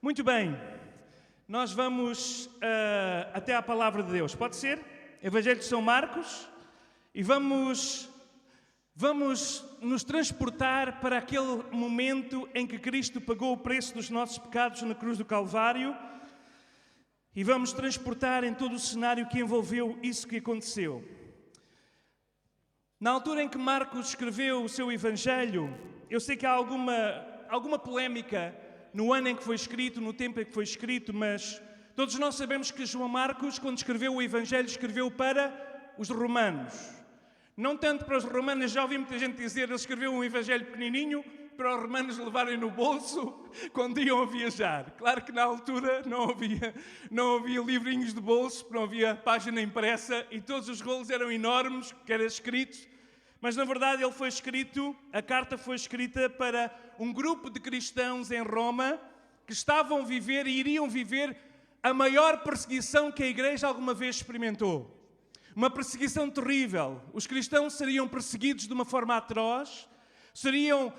Muito bem, nós vamos até à Palavra de Deus, pode ser? Evangelho de São Marcos, e vamos nos transportar para aquele momento em que Cristo pagou o preço dos nossos pecados na cruz do Calvário, e vamos transportar em todo o cenário que envolveu isso que aconteceu. Na altura em que Marcos escreveu o seu Evangelho, eu sei que há alguma polémica no ano em que foi escrito, no tempo em que foi escrito, mas todos nós sabemos que João Marcos, quando escreveu o Evangelho, escreveu para os romanos. Não tanto para os romanos, já ouvi muita gente dizer, ele escreveu um Evangelho pequenininho para os romanos levarem no bolso quando iam a viajar. Claro que na altura não havia livrinhos de bolso, não havia página impressa e todos os rolos eram enormes, que eram escritos. Mas, na verdade, a carta foi escrita para um grupo de cristãos em Roma que estavam a viver e iriam viver a maior perseguição que a Igreja alguma vez experimentou. Uma perseguição terrível. Os cristãos seriam perseguidos de uma forma atroz, seriam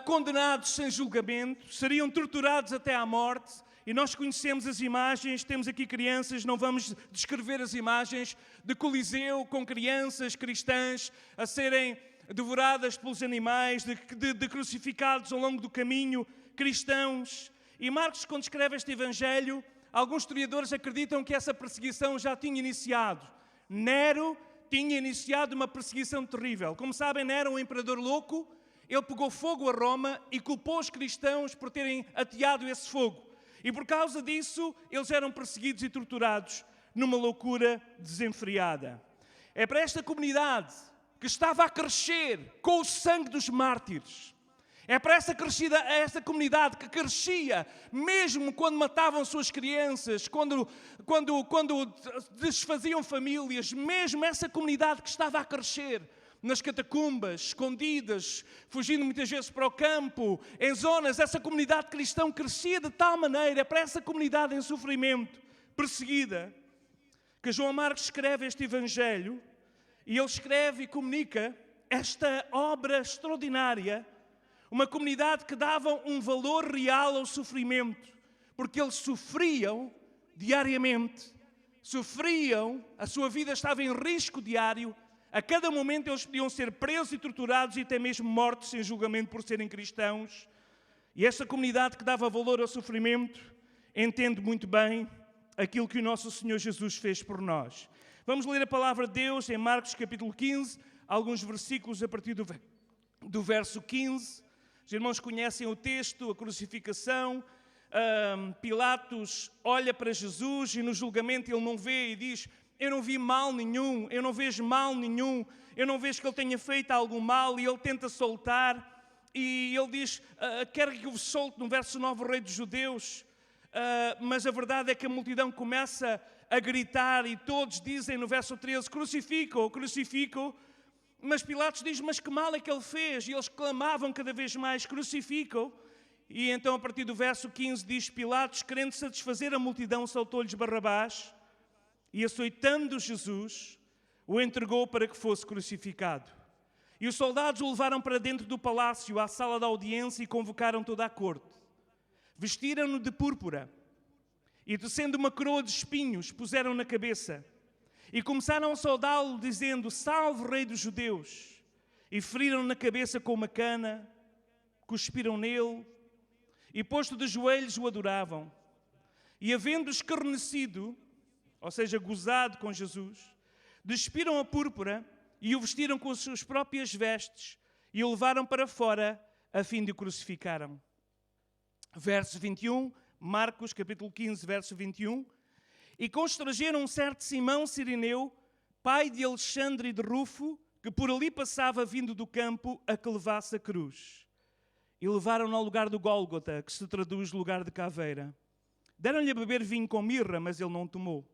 condenados sem julgamento, seriam torturados até à morte. E nós conhecemos as imagens, temos aqui crianças, não vamos descrever as imagens de Coliseu com crianças cristãs a serem devoradas pelos animais, de crucificados ao longo do caminho, cristãos. E Marcos, quando escreve este Evangelho, alguns historiadores acreditam que essa perseguição já tinha iniciado. Nero tinha iniciado uma perseguição terrível. Como sabem, Nero, um imperador louco, ele pegou fogo a Roma e culpou os cristãos por terem ateado esse fogo. E por causa disso, eles eram perseguidos e torturados numa loucura desenfreada. É para esta comunidade que estava a crescer com o sangue dos mártires. É para esta comunidade que crescia, mesmo quando matavam suas crianças, quando desfaziam famílias, mesmo essa comunidade que estava a crescer nas catacumbas, escondidas, fugindo muitas vezes para o campo, em zonas, essa comunidade cristã crescia de tal maneira, para essa comunidade em sofrimento, perseguida, que João Marcos escreve este Evangelho, e ele escreve e comunica esta obra extraordinária, uma comunidade que dava um valor real ao sofrimento, porque eles sofriam diariamente, a sua vida estava em risco diário. A cada momento eles podiam ser presos e torturados e até mesmo mortos sem julgamento por serem cristãos. E essa comunidade que dava valor ao sofrimento entende muito bem aquilo que o nosso Senhor Jesus fez por nós. Vamos ler a palavra de Deus em Marcos capítulo 15, alguns versículos a partir do verso 15. Os irmãos conhecem o texto, a crucificação. Pilatos olha para Jesus e no julgamento ele não vê e diz: eu não vi mal nenhum, eu não vejo mal nenhum, eu não vejo que ele tenha feito algum mal, e ele tenta soltar, e ele diz, quer que eu solte no verso 9 o rei dos judeus, mas a verdade é que a multidão começa a gritar, e todos dizem no verso 13, crucifica-o, crucifica-o, mas Pilatos diz, mas que mal é que ele fez? E eles clamavam cada vez mais, crucifica-o, e então a partir do verso 15 diz, Pilatos, querendo satisfazer a multidão, soltou-lhes Barrabás, e açoitando Jesus, o entregou para que fosse crucificado. E os soldados o levaram para dentro do palácio, à sala da audiência, e convocaram toda a corte. Vestiram-no de púrpura, e tecendo uma coroa de espinhos, puseram na cabeça. E começaram a saudá-lo, dizendo, salve rei dos judeus. E feriram na cabeça com uma cana, cuspiram nele, e posto de joelhos o adoravam. E havendo escarnecido, ou seja, gozado com Jesus, despiram a púrpura e o vestiram com as suas próprias vestes e o levaram para fora a fim de o crucificaram. Verso 21, Marcos capítulo 15, verso 21. E constrangeram um certo Simão Cirineu, pai de Alexandre e de Rufo, que por ali passava vindo do campo a que levasse a cruz. E levaram-no ao lugar do Gólgota, que se traduz lugar de caveira. Deram-lhe a beber vinho com mirra, mas ele não tomou.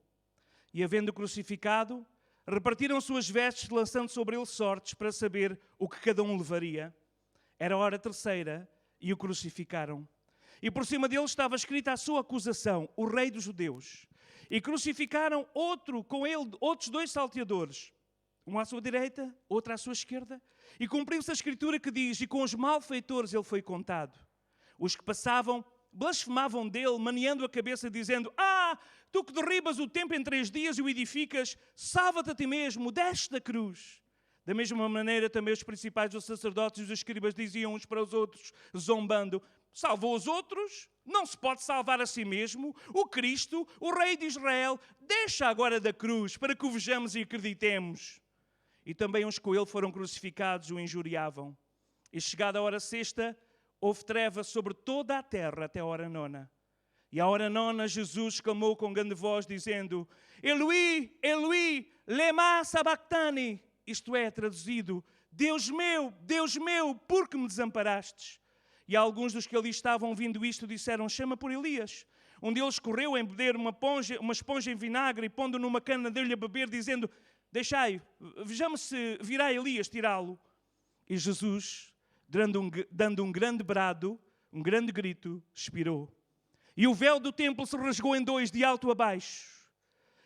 E, havendo crucificado, repartiram suas vestes, lançando sobre ele sortes para saber o que cada um levaria. Era a hora terceira e o crucificaram. E por cima dele estava escrita a sua acusação, o rei dos judeus. E crucificaram com ele outros 2 salteadores, um à sua direita, outro à sua esquerda. E cumpriu-se a escritura que diz, e com os malfeitores ele foi contado. Os que passavam blasfemavam dele, maneando a cabeça, dizendo: tu que derribas o templo em 3 dias e o edificas, salva-te a ti mesmo, desce da cruz. Da mesma maneira, também os principais dos sacerdotes e os escribas diziam uns para os outros, zombando: salvou os outros? Não se pode salvar a si mesmo? O Cristo, o Rei de Israel, deixa agora da cruz, para que o vejamos e acreditemos. E também uns com ele foram crucificados e o injuriavam. E chegada a hora sexta, houve treva sobre toda a terra até a hora 9. E à hora 9, Jesus clamou com grande voz, dizendo: Eloi, Eloi, lema sabachthani. Isto é, traduzido: Deus meu, por que me desamparastes? E alguns dos que ali estavam ouvindo isto disseram: chama por Elias. Um deles correu a embeber uma esponja em vinagre e pondo numa cana deu-lhe a beber, dizendo: deixai, vejamos se virá Elias tirá-lo. E Jesus, dando um grande brado, um grande grito, expirou. E o véu do templo se rasgou em 2, de alto a baixo.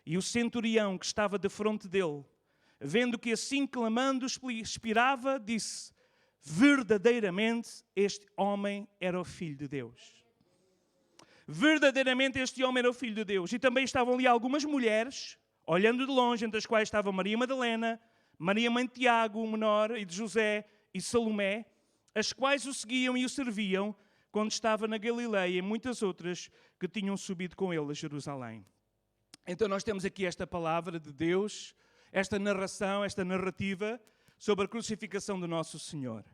E o centurião que estava defronte dele, vendo que assim clamando expirava, disse: verdadeiramente este homem era o Filho de Deus. Verdadeiramente este homem era o Filho de Deus. E também estavam ali algumas mulheres, olhando de longe, entre as quais estava Maria Madalena, Maria mãe de Tiago, o menor, e de José, e Salomé, as quais o seguiam e o serviam quando estava na Galileia, e muitas outras que tinham subido com ele a Jerusalém. Então nós temos aqui esta palavra de Deus, esta narração, esta narrativa sobre a crucificação do nosso Senhor.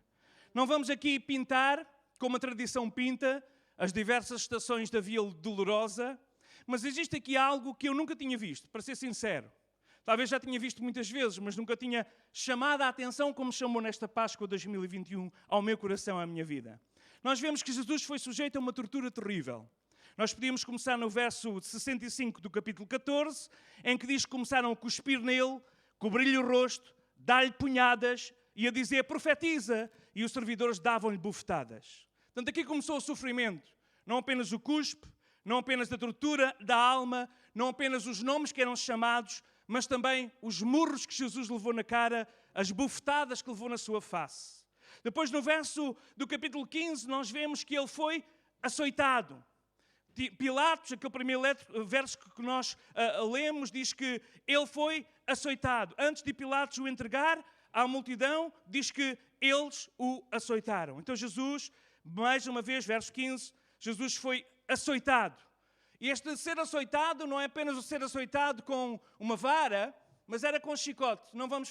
Não vamos aqui pintar, como a tradição pinta, as diversas estações da Via Dolorosa, mas existe aqui algo que eu nunca tinha visto, para ser sincero. Talvez já tinha visto muitas vezes, mas nunca tinha chamado a atenção como chamou nesta Páscoa de 2021 ao meu coração, à minha vida. Nós vemos que Jesus foi sujeito a uma tortura terrível. Nós podíamos começar no verso 65 do capítulo 14, em que diz que começaram a cuspir nele, cobrir-lhe o rosto, dar-lhe punhadas e a dizer: profetiza, e os servidores davam-lhe bufetadas. Portanto, aqui começou o sofrimento. Não apenas o cuspe, não apenas a tortura da alma, não apenas os nomes que eram chamados, mas também os murros que Jesus levou na cara, as bufetadas que levou na sua face. Depois, no verso do capítulo 15, nós vemos que ele foi açoitado. Pilatos, aquele primeiro verso que nós lemos, diz que ele foi açoitado. Antes de Pilatos o entregar à multidão, diz que eles o açoitaram. Então Jesus, mais uma vez, verso 15, Jesus foi açoitado. E este ser açoitado não é apenas o ser açoitado com uma vara, mas era com chicote. Não vamos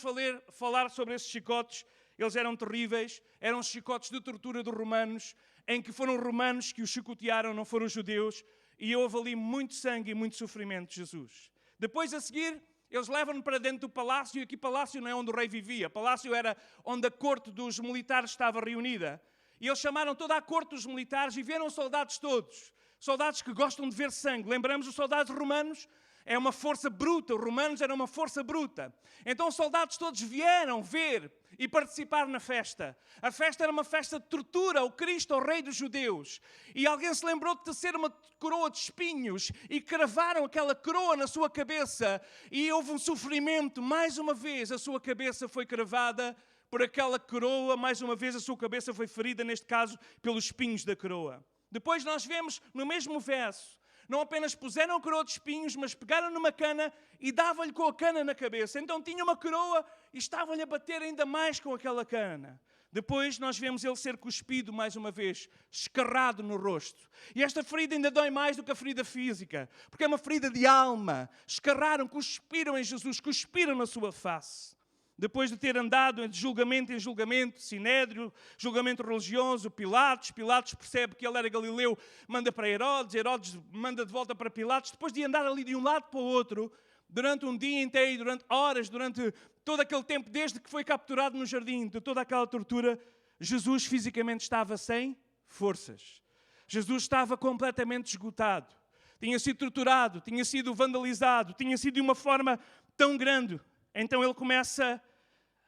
falar sobre esses chicotes. Eles eram terríveis, eram chicotes de tortura dos romanos, em que foram romanos que os chicotearam, não foram judeus, e houve ali muito sangue e muito sofrimento de Jesus. Depois, a seguir, eles levam-no para dentro do palácio, e aqui palácio não é onde o rei vivia, palácio era onde a corte dos militares estava reunida. E eles chamaram toda a corte dos militares e vieram soldados todos, soldados que gostam de ver sangue. Lembramos, os soldados romanos é uma força bruta, os romanos eram uma força bruta. Então os soldados todos vieram ver e participar na festa. A festa era uma festa de tortura ao Cristo, ao Rei dos Judeus. E alguém se lembrou de tecer uma coroa de espinhos e cravaram aquela coroa na sua cabeça. E houve um sofrimento, mais uma vez a sua cabeça foi cravada por aquela coroa, mais uma vez a sua cabeça foi ferida, neste caso, pelos espinhos da coroa. Depois nós vemos no mesmo verso, não apenas puseram a coroa de espinhos, mas pegaram numa cana e davam-lhe com a cana na cabeça. Então tinha uma coroa e estavam-lhe a bater ainda mais com aquela cana. Depois nós vemos ele ser cuspido mais uma vez, escarrado no rosto. E esta ferida ainda dói mais do que a ferida física, porque é uma ferida de alma. Escarraram, cuspiram em Jesus, cuspiram na sua face. Depois de ter andado de julgamento em julgamento, Sinédrio, julgamento religioso, Pilatos percebe que ele era Galileu, manda para Herodes manda de volta para Pilatos. Depois de andar ali de um lado para o outro, durante um dia inteiro, durante horas, durante todo aquele tempo, desde que foi capturado no jardim, de toda aquela tortura, Jesus fisicamente estava sem forças. Jesus estava completamente esgotado. Tinha sido torturado, tinha sido vandalizado, tinha sido de uma forma tão grande. Então ele começa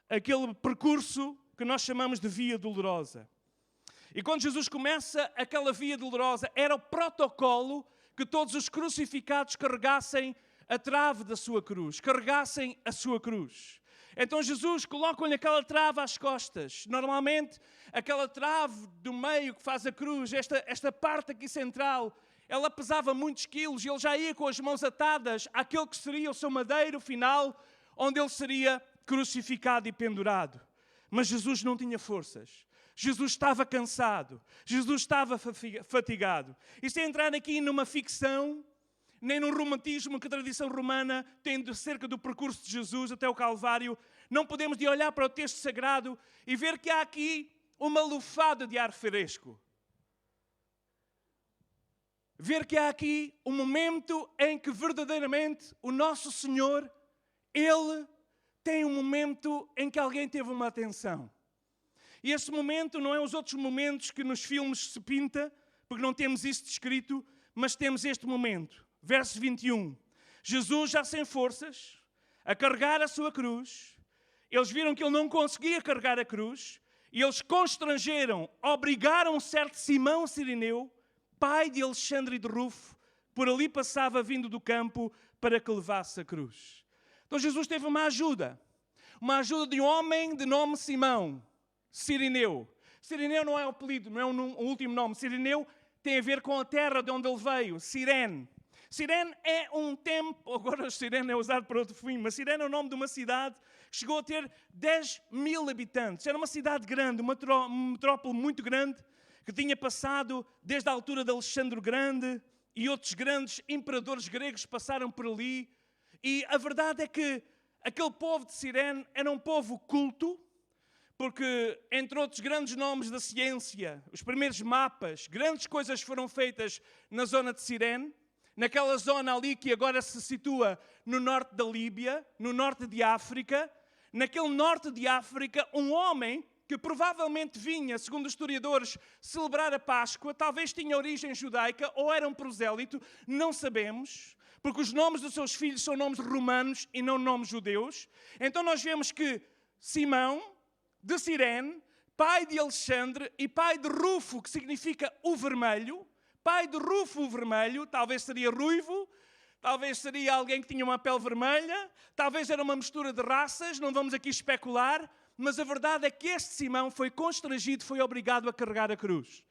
aquele percurso que nós chamamos de Via Dolorosa. E quando Jesus começa aquela Via Dolorosa, era o protocolo que todos os crucificados carregassem a trave da sua cruz, carregassem a sua cruz. Então Jesus coloca-lhe aquela trave às costas. Normalmente, aquela trave do meio que faz a cruz, esta parte aqui central, ela pesava muitos quilos e ele já ia com as mãos atadas àquele que seria o seu madeiro final, onde ele seria crucificado e pendurado. Mas Jesus não tinha forças. Jesus estava cansado. Jesus estava fatigado. E sem entrar aqui numa ficção, nem num romantismo que a tradição romana tem acerca do percurso de Jesus até o Calvário, não podemos de olhar para o texto sagrado e ver que há aqui uma lufada de ar fresco. Ver que há aqui um momento em que verdadeiramente o nosso Senhor, Ele tem um momento em que alguém teve uma atenção. E esse momento não é os outros momentos que nos filmes se pinta, porque não temos isso descrito, mas temos este momento. Verso 21. Jesus já sem forças, a carregar a sua cruz. Eles viram que ele não conseguia carregar a cruz. E eles constrangeram, obrigaram certo Simão Cireneu, pai de Alexandre e de Rufo, por ali passava vindo do campo para que levasse a cruz. Então Jesus teve uma ajuda de um homem de nome Simão, Cireneu. Cireneu não é o apelido, não é um último nome. Cireneu tem a ver com a terra de onde ele veio, Cirene. Cirene é um tempo, agora Cirene é usado para outro fim, mas Cirene é o nome de uma cidade que chegou a ter 10.000 habitantes. Era uma cidade grande, uma metrópole muito grande, que tinha passado desde a altura de Alexandre o Grande e outros grandes imperadores gregos passaram por ali. E a verdade é que aquele povo de Cirene era um povo culto, porque, entre outros grandes nomes da ciência, os primeiros mapas, grandes coisas foram feitas na zona de Cirene, naquela zona ali que agora se situa no norte da Líbia, no norte de África. Naquele norte de África, um homem que provavelmente vinha, segundo os historiadores, celebrar a Páscoa, talvez tinha origem judaica ou era um prosélito, não sabemos, porque os nomes dos seus filhos são nomes romanos e não nomes judeus. Então nós vemos que Simão, de Cirene, pai de Alexandre e pai de Rufo, que significa o vermelho, pai de Rufo o vermelho, talvez seria ruivo, talvez seria alguém que tinha uma pele vermelha, talvez era uma mistura de raças, não vamos aqui especular, mas a verdade é que este Simão foi constrangido, foi obrigado a carregar a cruz.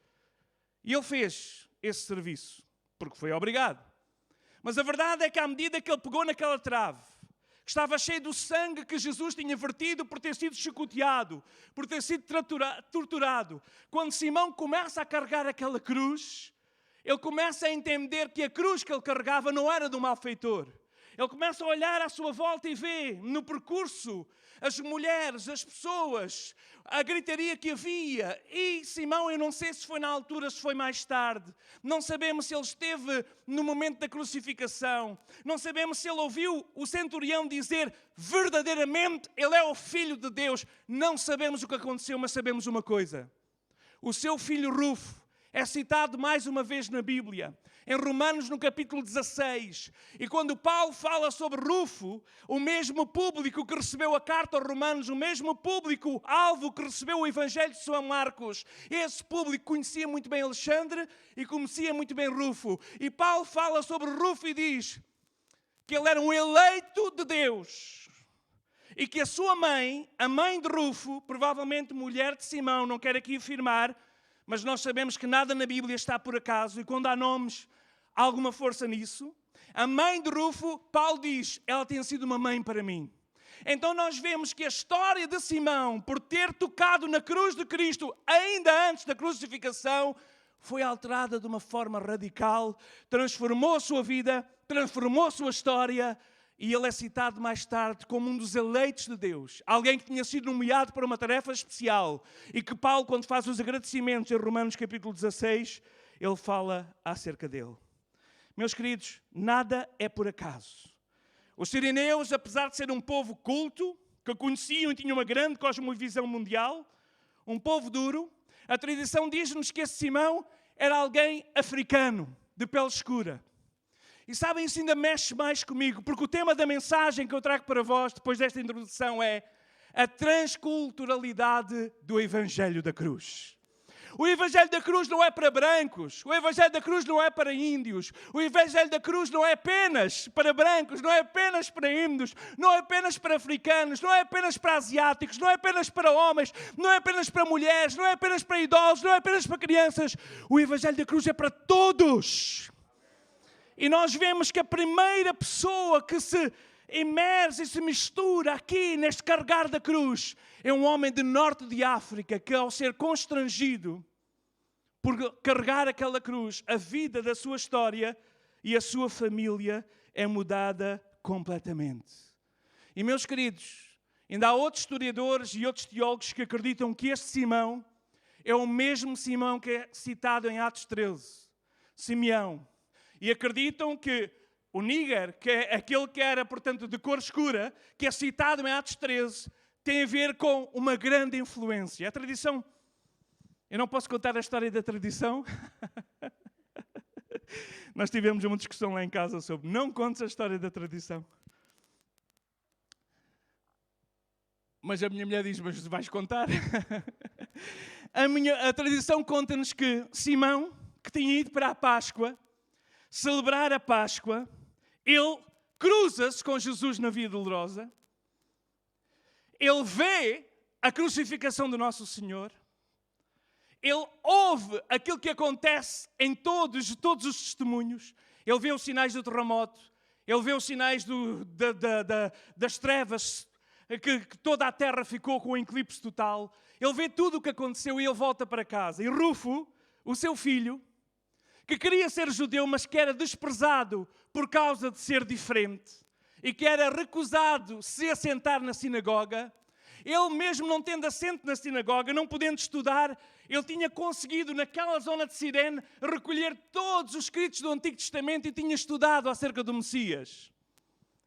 E ele fez esse serviço, porque foi obrigado. Mas a verdade é que à medida que ele pegou naquela trave, que estava cheio do sangue que Jesus tinha vertido por ter sido chicoteado, por ter sido torturado, quando Simão começa a carregar aquela cruz, ele começa a entender que a cruz que ele carregava não era do malfeitor. Ele começa a olhar à sua volta e vê no percurso as mulheres, as pessoas, a gritaria que havia. E Simão, eu não sei se foi na altura, se foi mais tarde. Não sabemos se ele esteve no momento da crucificação. Não sabemos se ele ouviu o centurião dizer verdadeiramente ele é o Filho de Deus. Não sabemos o que aconteceu, mas sabemos uma coisa. O seu filho Rufo é citado mais uma vez na Bíblia, em Romanos no capítulo 16. E quando Paulo fala sobre Rufo, o mesmo público que recebeu a carta aos Romanos, o mesmo público-alvo que recebeu o Evangelho de São Marcos, esse público conhecia muito bem Alexandre e conhecia muito bem Rufo. E Paulo fala sobre Rufo e diz que ele era um eleito de Deus. E que a sua mãe, a mãe de Rufo, provavelmente mulher de Simão, não quero aqui afirmar, mas nós sabemos que nada na Bíblia está por acaso, e quando há nomes, há alguma força nisso. A mãe de Rufo, Paulo diz, ela tem sido uma mãe para mim. Então nós vemos que a história de Simão, por ter tocado na cruz de Cristo, ainda antes da crucificação, foi alterada de uma forma radical, transformou a sua vida, transformou a sua história, e ele é citado mais tarde como um dos eleitos de Deus. Alguém que tinha sido nomeado para uma tarefa especial. E que Paulo, quando faz os agradecimentos em Romanos capítulo 16, ele fala acerca dele. Meus queridos, nada é por acaso. Os sirineus, apesar de ser um povo culto, que conheciam e tinham uma grande cosmovisão mundial, um povo duro, a tradição diz-nos que esse Simão era alguém africano, de pele escura. E sabem, isso ainda mexe mais comigo, porque o tema da mensagem que eu trago para vós, depois desta introdução, é a transculturalidade do Evangelho da Cruz. O Evangelho da Cruz não é para brancos. O Evangelho da Cruz não é para índios. O Evangelho da Cruz não é apenas para brancos, não é apenas para índios, não é apenas para africanos, não é apenas para asiáticos, não é apenas para homens, não é apenas para mulheres, não é apenas para idosos, não é apenas para crianças. O Evangelho da Cruz é para todos. E nós vemos que a primeira pessoa que se emerge e se mistura aqui neste carregar da cruz é um homem de norte de África que, ao ser constrangido por carregar aquela cruz, a vida da sua história e a sua família é mudada completamente. E, meus queridos, ainda há outros historiadores e outros teólogos que acreditam que este Simão é o mesmo Simão que é citado em Atos 13, Simeão. E acreditam que o níger, que é aquele que era, portanto, de cor escura, que é citado em Atos 13, tem a ver com uma grande influência. A tradição... Eu não posso contar a história da tradição. Nós tivemos uma discussão lá em casa sobre não contes a história da tradição. Mas a minha mulher diz, mas vais contar? A tradição conta-nos que Simão, que tinha ido para a Páscoa, celebrar a Páscoa, ele cruza-se com Jesus na Via Dolorosa, ele vê a crucificação do Nosso Senhor, ele ouve aquilo que acontece em todos os testemunhos, ele vê os sinais do terremoto, ele vê os sinais das trevas, que toda a terra ficou com o eclipse total, ele vê tudo o que aconteceu e ele volta para casa. E Rufo, o seu filho, que queria ser judeu, mas que era desprezado por causa de ser diferente e que era recusado se assentar na sinagoga, ele mesmo não tendo assento na sinagoga, não podendo estudar, ele tinha conseguido naquela zona de Cirene recolher todos os escritos do Antigo Testamento e tinha estudado acerca do Messias.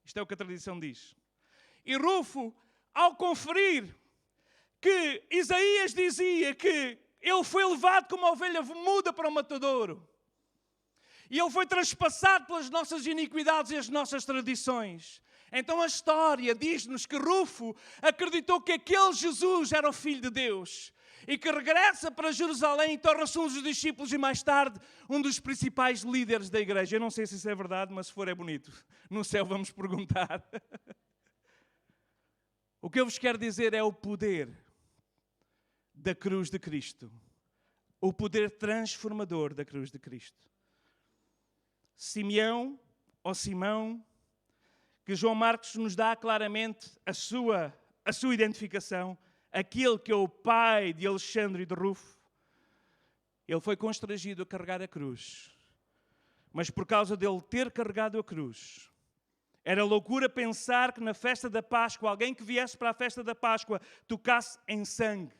Isto é o que a tradição diz. E Rufo, ao conferir que Isaías dizia que ele foi levado como uma ovelha muda para o matadouro, e ele foi transpassado pelas nossas iniquidades e as nossas tradições. Então a história diz-nos que Rufo acreditou que aquele Jesus era o Filho de Deus e que regressa para Jerusalém e torna-se um dos discípulos e mais tarde um dos principais líderes da igreja. Eu não sei se isso é verdade, mas se for é bonito. No céu vamos perguntar. O que eu vos quero dizer é o poder da cruz de Cristo. O poder transformador da cruz de Cristo. Simeão, ou Simão, que João Marcos nos dá claramente a sua identificação, aquele que é o pai de Alexandre e de Rufo, ele foi constrangido a carregar a cruz. Mas por causa dele ter carregado a cruz, era loucura pensar que na festa da Páscoa, alguém que viesse para a festa da Páscoa tocasse em sangue.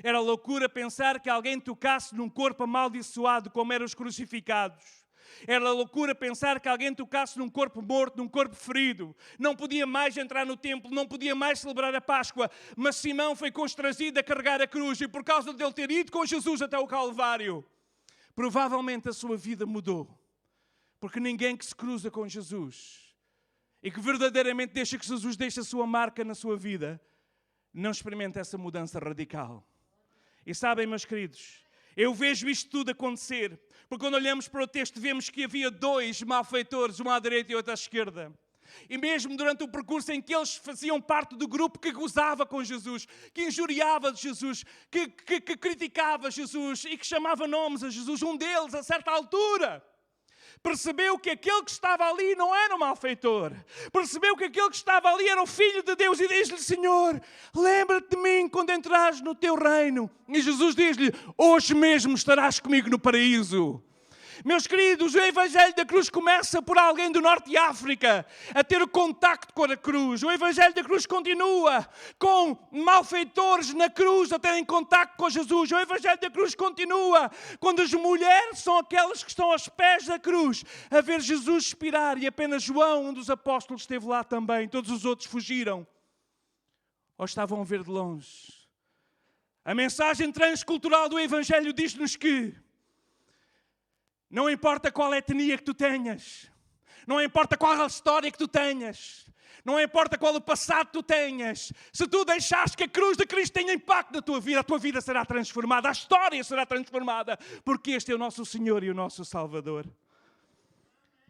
Era loucura pensar que alguém tocasse num corpo amaldiçoado como eram os crucificados. Era loucura pensar que alguém tocasse num corpo morto, num corpo ferido. Não podia mais entrar no templo, não podia mais celebrar a Páscoa. Mas Simão foi constrangido a carregar a cruz e por causa dele ter ido com Jesus até o Calvário, provavelmente a sua vida mudou. Porque ninguém que se cruza com Jesus e que verdadeiramente deixa que Jesus deixe a sua marca na sua vida, não experimenta essa mudança radical. E sabem, meus queridos, eu vejo isto tudo acontecer, porque quando olhamos para o texto vemos que havia dois malfeitores, um à direita e outro à esquerda. E mesmo durante o percurso em que eles faziam parte do grupo que gozava com Jesus, que injuriava de Jesus, que criticava Jesus e que chamava nomes a Jesus, um deles, a certa altura, percebeu que aquele que estava ali não era um malfeitor. Percebeu que aquele que estava ali era o Filho de Deus e diz-lhe: Senhor, lembra-te de mim quando entrares no teu reino. E Jesus diz-lhe: hoje mesmo estarás comigo no paraíso. Meus queridos, o Evangelho da Cruz começa por alguém do Norte de África a ter o contacto com a cruz. O Evangelho da Cruz continua com malfeitores na cruz a terem contacto com Jesus. O Evangelho da Cruz continua quando as mulheres são aquelas que estão aos pés da cruz a ver Jesus expirar e apenas João, um dos apóstolos, esteve lá também. Todos os outros fugiram ou estavam a ver de longe. A mensagem transcultural do Evangelho diz-nos que não importa qual etnia que tu tenhas, não importa qual a história que tu tenhas, Não importa qual o passado tu tenhas, se tu deixares que a cruz de Cristo tenha impacto na tua vida, a tua vida será transformada, a história será transformada, porque este é o nosso Senhor e o nosso Salvador.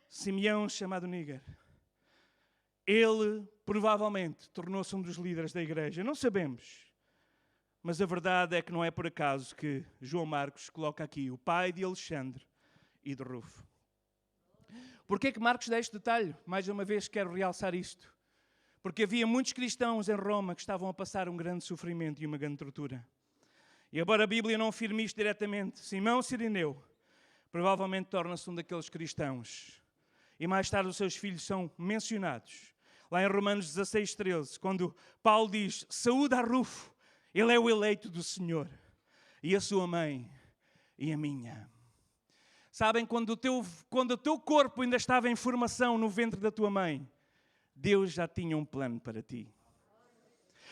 Simeão, chamado Níger, ele provavelmente tornou-se um dos líderes da igreja. Não sabemos, mas a verdade é que não é por acaso que João Marcos coloca aqui o pai de Alexandre e de Rufo. Porquê que Marcos dá este detalhe? Mais uma vez quero realçar isto. Porque havia muitos cristãos em Roma que estavam a passar um grande sofrimento e uma grande tortura. E embora a Bíblia não afirme isto diretamente, Simão Cirineu provavelmente torna-se um daqueles cristãos. E mais tarde os seus filhos são mencionados. Lá em Romanos 16:13, quando Paulo diz, saúde a Rufo, ele é o eleito do Senhor, e a sua mãe e a minha. Sabem, quando o teu corpo ainda estava em formação no ventre da tua mãe, Deus já tinha um plano para ti.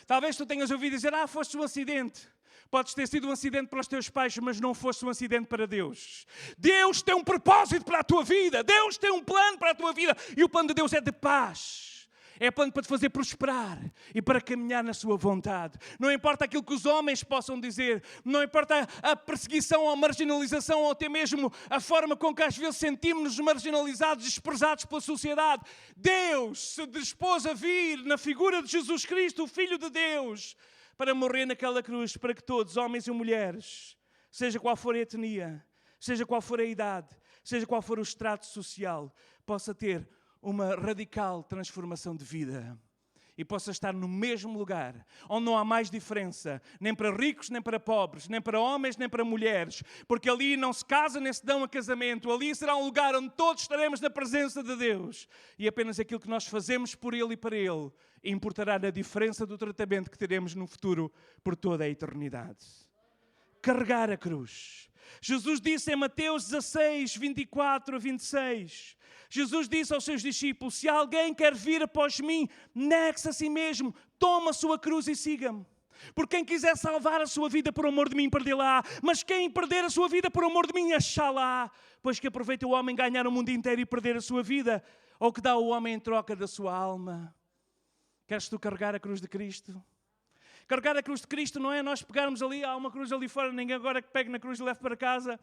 Talvez tu tenhas ouvido dizer, foste um acidente. Podes ter sido um acidente para os teus pais, mas não foste um acidente para Deus. Deus tem um propósito para a tua vida. Deus tem um plano para a tua vida. E o plano de Deus é de paz. É plano para te fazer prosperar e para caminhar na sua vontade. Não importa aquilo que os homens possam dizer. Não importa a perseguição ou a marginalização ou até mesmo a forma com que às vezes sentimos-nos marginalizados, desprezados pela sociedade. Deus se dispôs a vir na figura de Jesus Cristo, o Filho de Deus, para morrer naquela cruz, para que todos, homens e mulheres, seja qual for a etnia, seja qual for a idade, seja qual for o extrato social, possa ter uma radical transformação de vida e possa estar no mesmo lugar, onde não há mais diferença, nem para ricos, nem para pobres, nem para homens, nem para mulheres, porque ali não se casa nem se dão a casamento, ali será um lugar onde todos estaremos na presença de Deus e apenas aquilo que nós fazemos por Ele e para Ele importará na diferença do tratamento que teremos no futuro por toda a eternidade. Carregar a cruz. Jesus disse em Mateus 16, 24 a 26, Jesus disse aos seus discípulos, se alguém quer vir após mim, negue-se a si mesmo, toma a sua cruz e siga-me. Porque quem quiser salvar a sua vida por amor de mim, perdê-la. Mas quem perder a sua vida por amor de mim, achá-la. Pois que aproveita o homem ganhar o mundo inteiro e perder a sua vida, ou que dá o homem em troca da sua alma. Queres tu carregar a cruz de Cristo? Carregar a cruz de Cristo não é nós pegarmos ali, há uma cruz ali fora, ninguém agora que pegue na cruz e leve para casa.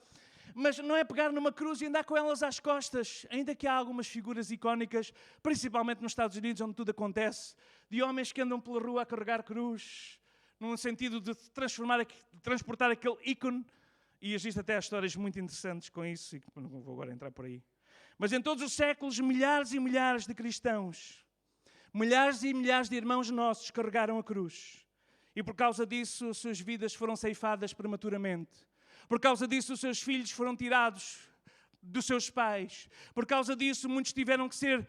Mas não é pegar numa cruz e andar com elas às costas. Ainda que há algumas figuras icónicas, principalmente nos Estados Unidos, onde tudo acontece, de homens que andam pela rua a carregar cruz, num sentido de transportar aquele ícone. E existem até histórias muito interessantes com isso, e não vou agora entrar por aí. Mas em todos os séculos, milhares e milhares de cristãos, milhares e milhares de irmãos nossos carregaram a cruz. E por causa disso, as suas vidas foram ceifadas prematuramente. Por causa disso, os seus filhos foram tirados dos seus pais. Por causa disso, muitos tiveram que ser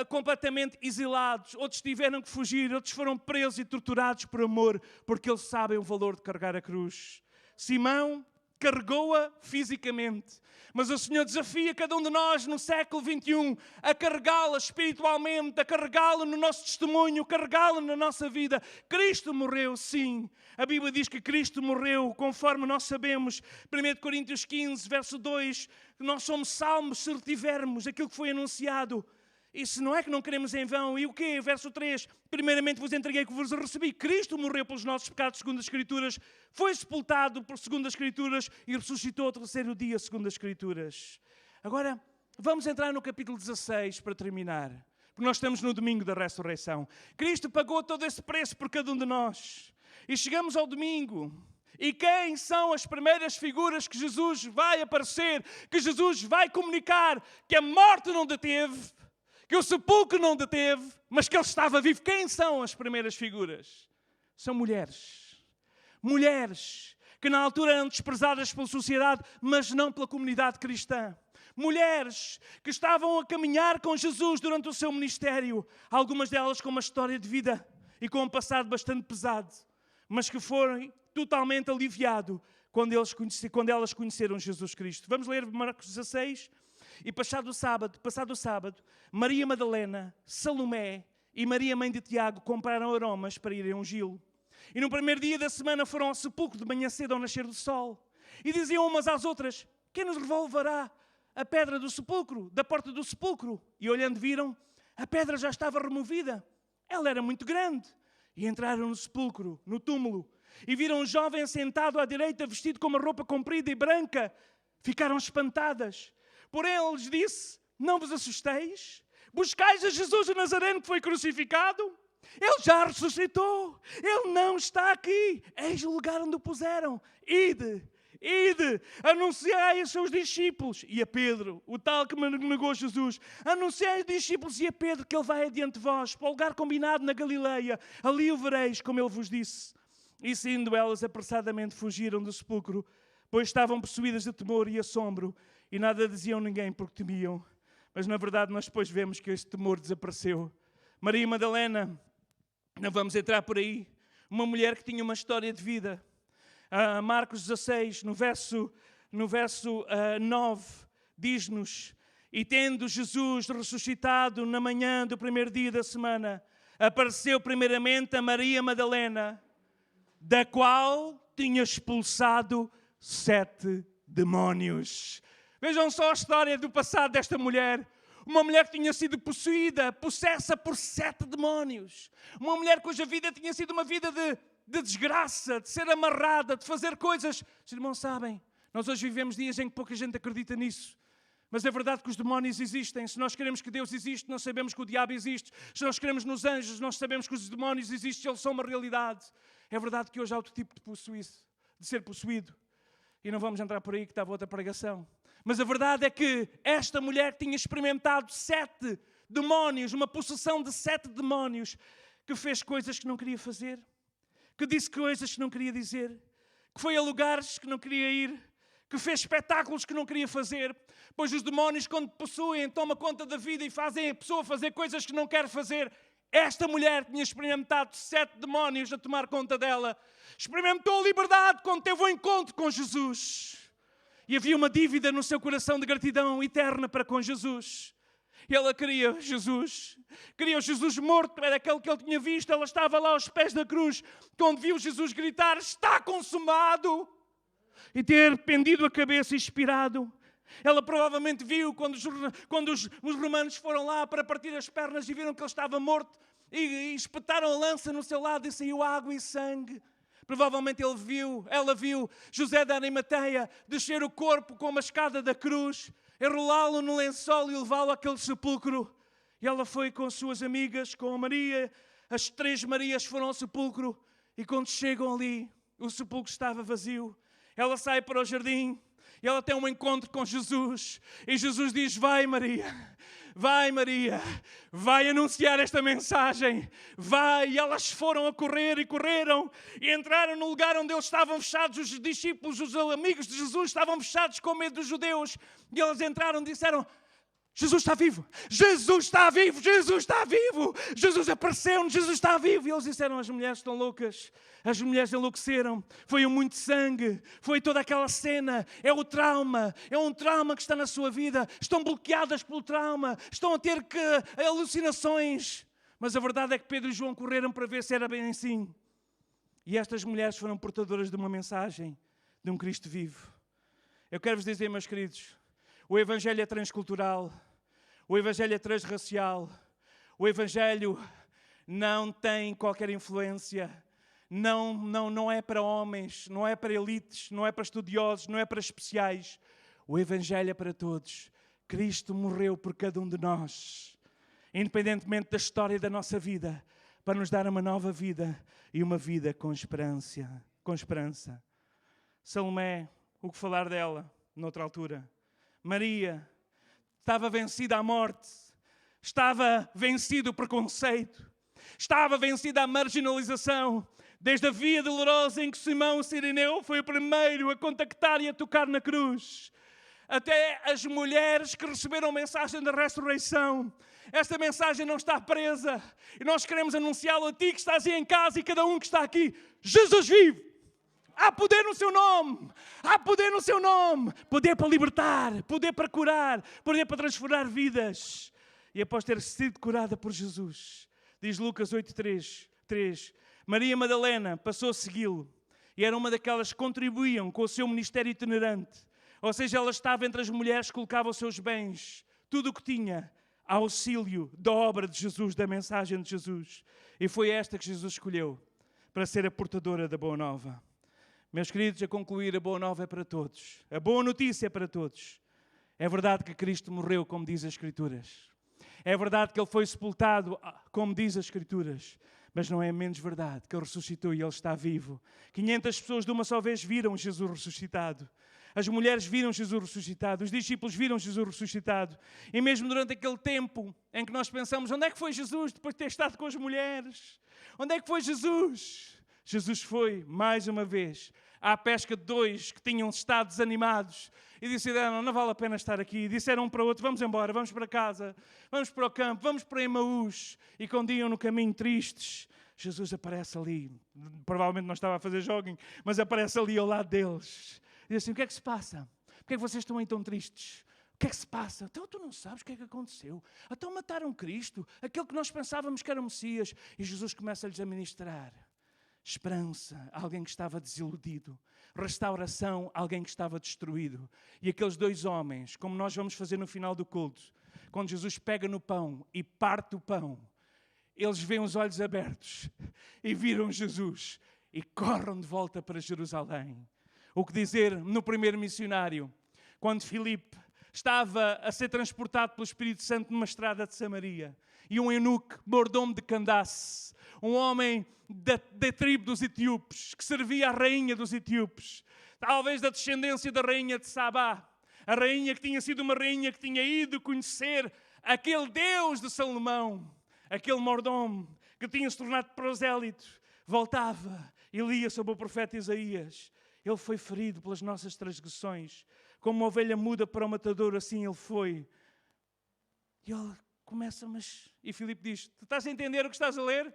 completamente exilados. Outros tiveram que fugir. Outros foram presos e torturados por amor, porque eles sabem o valor de carregar a cruz. Simão carregou-a fisicamente. Mas o Senhor desafia cada um de nós no século XXI a carregá-la espiritualmente, a carregá-la no nosso testemunho, carregá-la na nossa vida. Cristo morreu, sim. A Bíblia diz que Cristo morreu, conforme nós sabemos. 1 Coríntios 15, verso 2, nós somos salvos se retivermos aquilo que foi anunciado. Isso não é que não queremos em vão. E o quê? Verso 3. Primeiramente vos entreguei que vos recebi. Cristo morreu pelos nossos pecados, segundo as Escrituras. Foi sepultado, segundo as Escrituras. E ressuscitou ao terceiro dia, segundo as Escrituras. Agora, vamos entrar no capítulo 16 para terminar. Porque nós estamos no domingo da ressurreição. Cristo pagou todo esse preço por cada um de nós. E chegamos ao domingo. E quem são as primeiras figuras que Jesus vai aparecer? Que Jesus vai comunicar que a morte não deteve, que o sepulcro não deteve, mas que ele estava vivo. Quem são as primeiras figuras? São mulheres. Mulheres que na altura eram desprezadas pela sociedade, mas não pela comunidade cristã. Mulheres que estavam a caminhar com Jesus durante o seu ministério. Algumas delas com uma história de vida e com um passado bastante pesado, mas que foram totalmente aliviados quando elas conheceram Jesus Cristo. Vamos ler Marcos 16. E passado o sábado, Maria Madalena, Salomé e Maria, mãe de Tiago, compraram aromas para irem ungí-lo. E no primeiro dia da semana foram ao sepulcro de manhã cedo ao nascer do sol. E diziam umas às outras, quem nos levará a pedra do sepulcro, da porta do sepulcro? E olhando viram, a pedra já estava removida. Ela era muito grande. E entraram no sepulcro, no túmulo, e viram um jovem sentado à direita, vestido com uma roupa comprida e branca. Ficaram espantadas. Porém, ele lhes disse: não vos assusteis? Buscais a Jesus o Nazareno que foi crucificado? Ele já ressuscitou. Ele não está aqui. Eis o lugar onde o puseram. Ide, anunciai aos seus discípulos e a Pedro, o tal que me negou Jesus, anunciai aos discípulos e a Pedro que ele vai adiante de vós, para o lugar combinado na Galileia. Ali o vereis, como ele vos disse. E saindo elas apressadamente fugiram do sepulcro, pois estavam possuídas de temor e assombro, e nada diziam a ninguém porque temiam. Mas na verdade nós depois vemos que este temor desapareceu. Maria Madalena, não vamos entrar por aí, uma mulher que tinha uma história de vida. Marcos 16, no verso 9, diz-nos: e tendo Jesus ressuscitado na manhã do primeiro dia da semana, apareceu primeiramente a Maria Madalena, da qual tinha expulsado 7 demónios. Vejam só a história do passado desta mulher. Uma mulher que tinha sido possuída, possessa por 7 demónios. Uma mulher cuja vida tinha sido uma vida de desgraça, de ser amarrada, de fazer coisas. Os irmãos sabem, nós hoje vivemos dias em que pouca gente acredita nisso. Mas é verdade que os demónios existem. Se nós queremos que Deus existe, nós sabemos que o diabo existe. Se nós queremos nos anjos, nós sabemos que os demónios existem, eles são uma realidade. É verdade que hoje há outro tipo de ser possuído. E não vamos entrar por aí, que estava outra pregação. Mas a verdade é que esta mulher tinha experimentado 7 demónios, uma possessão de 7 demónios, que fez coisas que não queria fazer, que disse coisas que não queria dizer, que foi a lugares que não queria ir, que fez espetáculos que não queria fazer. Pois os demónios, quando possuem, tomam conta da vida e fazem a pessoa fazer coisas que não quer fazer. Esta mulher tinha experimentado 7 demónios a tomar conta dela. Experimentou a liberdade quando teve um encontro com Jesus. E havia uma dívida no seu coração de gratidão eterna para com Jesus. E ela queria o Jesus morto, era aquele que ele tinha visto. Ela estava lá aos pés da cruz, quando viu Jesus gritar: está consumado! E ter pendido a cabeça e expirado. Ela provavelmente viu quando os romanos foram lá para partir as pernas e viram que ele estava morto e espetaram a lança no seu lado e saiu água e sangue. Provavelmente ela viu José de Arimateia descer o corpo com uma escada da cruz, enrolá-lo no lençol e levá-lo àquele sepulcro. E ela foi com suas amigas, com a Maria. As 3 Marias foram ao sepulcro e quando chegam ali, o sepulcro estava vazio. Ela sai para o jardim e ela tem um encontro com Jesus. E Jesus diz: vai Maria, vai anunciar esta mensagem. Vai. E elas foram a correr e correram e entraram no lugar onde eles estavam fechados. Os discípulos, os amigos de Jesus estavam fechados com medo dos judeus. E elas entraram e disseram: Jesus está vivo, Jesus está vivo, Jesus está vivo, Jesus apareceu-nos, Jesus está vivo. E eles disseram: as mulheres estão loucas, as mulheres enlouqueceram, foi muito sangue, foi toda aquela cena, é um trauma que está na sua vida, estão bloqueadas pelo trauma, estão a ter alucinações. Mas a verdade é que Pedro e João correram para ver se era bem assim. E estas mulheres foram portadoras de uma mensagem de um Cristo vivo. Eu quero vos dizer, meus queridos, o Evangelho é transcultural, o Evangelho é transracial, o Evangelho não tem qualquer influência, não é para homens, não é para elites, não é para estudiosos, não é para especiais. O Evangelho é para todos. Cristo morreu por cada um de nós, independentemente da história da nossa vida, para nos dar uma nova vida e uma vida com esperança. Salomé, o que falar dela noutra altura? Maria estava vencida à morte, estava vencido o preconceito, estava vencida a marginalização, desde a Via Dolorosa em que Simão Cirineu foi o primeiro a contactar e a tocar na cruz, até as mulheres que receberam a mensagem da ressurreição. Esta mensagem não está presa e nós queremos anunciá-la a ti que estás aí em casa e cada um que está aqui. Jesus vive! Há poder no seu nome, há poder no seu nome, poder para libertar, poder para curar, poder para transformar vidas. E após ter sido curada por Jesus, diz Lucas 8:3, Maria Madalena passou a segui-lo e era uma daquelas que contribuíam com o seu ministério itinerante. Ou seja, ela estava entre as mulheres que colocavam os seus bens, tudo o que tinha, auxílio da obra de Jesus, da mensagem de Jesus. E foi esta que Jesus escolheu para ser a portadora da Boa Nova. Meus queridos, a concluir, a Boa Nova é para todos. A boa notícia é para todos. É verdade que Cristo morreu, como diz as Escrituras. É verdade que Ele foi sepultado, como diz as Escrituras. Mas não é menos verdade que Ele ressuscitou e Ele está vivo. 500 pessoas de uma só vez viram Jesus ressuscitado. As mulheres viram Jesus ressuscitado. Os discípulos viram Jesus ressuscitado. E mesmo durante aquele tempo em que nós pensamos, onde é que foi Jesus depois de ter estado com as mulheres? Onde é que foi Jesus? Jesus foi, mais uma vez, à pesca de dois que tinham estado desanimados e disseram, não vale a pena estar aqui. E disseram um para o outro, vamos embora, vamos para casa, vamos para o campo, vamos para Emaús. E quando iam no caminho tristes, Jesus aparece ali. Provavelmente não estava a fazer jogging, mas aparece ali ao lado deles. E diz assim, o que é que se passa? Porquê é que vocês estão aí tão tristes? O que é que se passa? Então tu não sabes o que é que aconteceu. Então mataram Cristo, aquele que nós pensávamos que era o Messias. E Jesus começa-lhes a ministrar esperança, alguém que estava desiludido. Restauração, alguém que estava destruído. E aqueles dois homens, como nós vamos fazer no final do culto, quando Jesus pega no pão e parte o pão, eles veem os olhos abertos e viram Jesus e corram de volta para Jerusalém. O que dizer no primeiro missionário, quando Filipe estava a ser transportado pelo Espírito Santo numa estrada de Samaria, e um eunuco, mordomo de Candace, um homem da tribo dos etíopes, que servia à rainha dos etíopes, talvez da descendência da rainha de Sabá, a rainha que tinha sido uma rainha que tinha ido conhecer aquele Deus de Salomão, aquele mordomo que tinha se tornado prosélito, voltava e lia sobre o profeta Isaías. Ele foi ferido pelas nossas transgressões, como uma ovelha muda para o matador, assim ele foi. E ele começa, E Filipe diz, tu estás a entender o que estás a ler?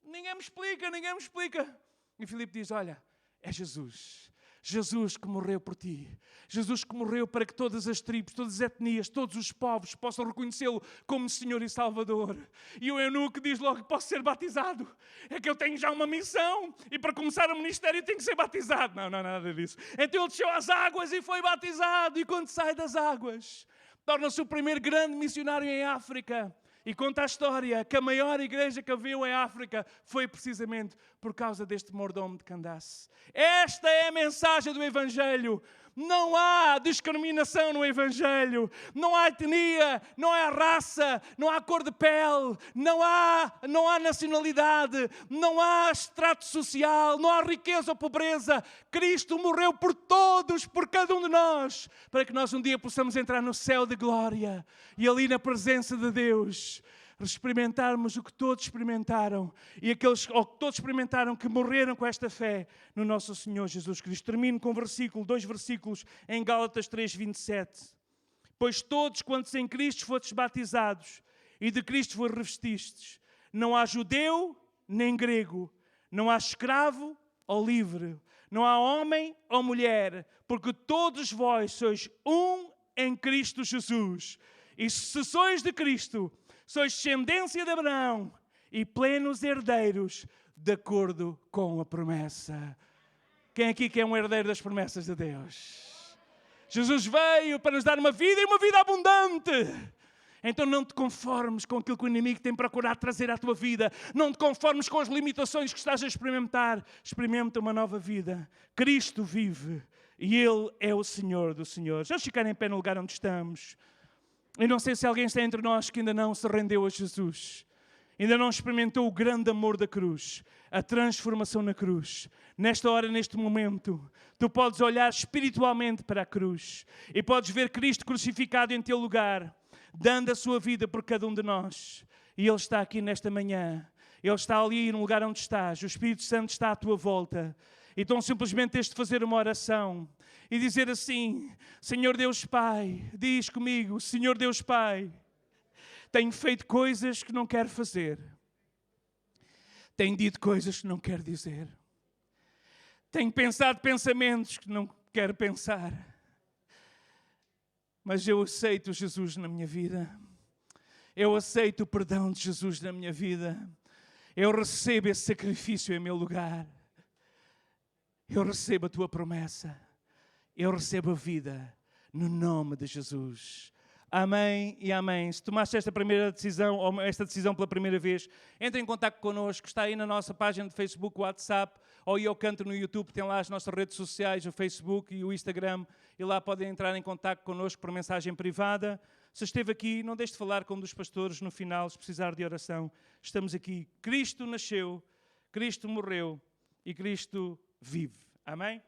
Ninguém me explica. E Filipe diz, olha, é Jesus. Jesus que morreu por ti. Jesus que morreu para que todas as tribos, todas as etnias, todos os povos possam reconhecê-lo como Senhor e Salvador. E o eunuco diz logo, posso ser batizado? É que eu tenho já uma missão e para começar o ministério tenho que ser batizado. Não, nada disso. Então ele desceu às águas e foi batizado. E quando sai das águas, torna-se o primeiro grande missionário em África. E conta a história que a maior igreja que havia em África foi precisamente por causa deste mordomo de Candace. Esta é a mensagem do Evangelho. Não há discriminação no Evangelho. Não há etnia, não há raça, não há cor de pele, não há nacionalidade, não há extrato social, não há riqueza ou pobreza. Cristo morreu por todos, por cada um de nós, para que nós um dia possamos entrar no céu de glória e ali na presença de Deus experimentarmos o que todos experimentaram e aqueles que todos experimentaram que morreram com esta fé no nosso Senhor Jesus Cristo. Termino com dois versículos em Gálatas 3:27. Pois todos quantos em Cristo fostes batizados e de Cristo vos revestistes, não há judeu nem grego, não há escravo ou livre, não há homem ou mulher, porque todos vós sois um em Cristo Jesus. E se sois de Cristo, sois descendência de Abraão e plenos herdeiros de acordo com a promessa. Quem aqui quer um herdeiro das promessas de Deus? Jesus veio para nos dar uma vida e uma vida abundante. Então não te conformes com aquilo que o inimigo tem procurado trazer à tua vida. Não te conformes com as limitações que estás a experimentar. Experimenta uma nova vida. Cristo vive e Ele é o Senhor dos senhores. Vamos ficar em pé no lugar onde estamos. Eu não sei se alguém está entre nós que ainda não se rendeu a Jesus. Ainda não experimentou o grande amor da cruz. A transformação na cruz. Nesta hora, neste momento, tu podes olhar espiritualmente para a cruz. E podes ver Cristo crucificado em teu lugar. Dando a sua vida por cada um de nós. E Ele está aqui nesta manhã. Ele está ali no lugar onde estás. O Espírito Santo está à tua volta. Então simplesmente tens de fazer uma oração. E dizer assim, Senhor Deus Pai, diz comigo, Senhor Deus Pai, tenho feito coisas que não quero fazer. Tenho dito coisas que não quero dizer. Tenho pensado pensamentos que não quero pensar. Mas eu aceito Jesus na minha vida. Eu aceito o perdão de Jesus na minha vida. Eu recebo esse sacrifício em meu lugar. Eu recebo a tua promessa. Eu recebo a vida no nome de Jesus. Amém e amém. Se tomaste esta primeira decisão, ou esta decisão pela primeira vez, entre em contato connosco, está aí na nossa página de Facebook, WhatsApp, ou Eu Canto no YouTube, tem lá as nossas redes sociais, o Facebook e o Instagram, e lá podem entrar em contato connosco por mensagem privada. Se esteve aqui, não deixe de falar com um dos pastores no final, se precisar de oração. Estamos aqui. Cristo nasceu, Cristo morreu e Cristo vive. Amém?